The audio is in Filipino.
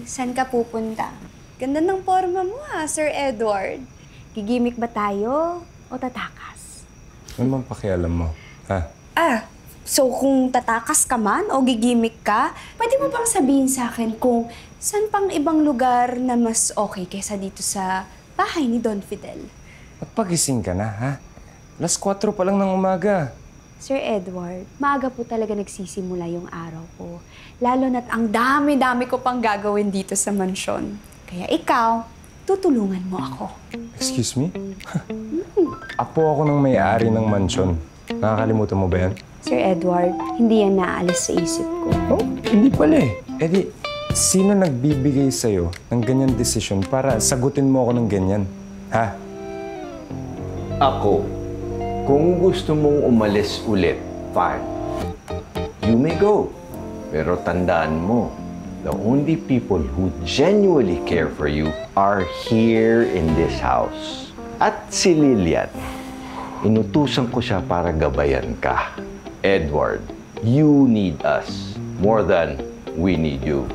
Saan ka pupunta? Ganda ng forma mo Sir Edward. Gigimik ba tayo o tatakas? Ano bang pakialam mo? Ha? So kung tatakas ka man o gigimik ka, pwede mo bang sabihin sa akin kung saan pang ibang lugar na mas okay kaysa dito sa bahay ni Don Fidel? Magpagising ka na, ha? 4:00 pa lang ng umaga. Sir Edward, maaga po talaga nagsisimula yung araw ko. Lalo na't ang dami-dami ko pang gagawin dito sa mansyon. Kaya ikaw, tutulungan mo ako. Excuse me? Apo ako ng may-ari ng mansyon. Nakakalimutan mo ba yan? Sir Edward, hindi yan naaalis sa isip ko. Oh, hindi pala eh. Eh di, sino nagbibigay sa'yo ng ganyan desisyon para sagutin mo ako ng ganyan? Ha? Ako. Kung gusto mong umalis ulit, fine. You may go. Pero tandaan mo, the only people who genuinely care for you are here in this house. At si Lilian, inutusan ko siya para gabayan ka. Edward, you need us more than we need you.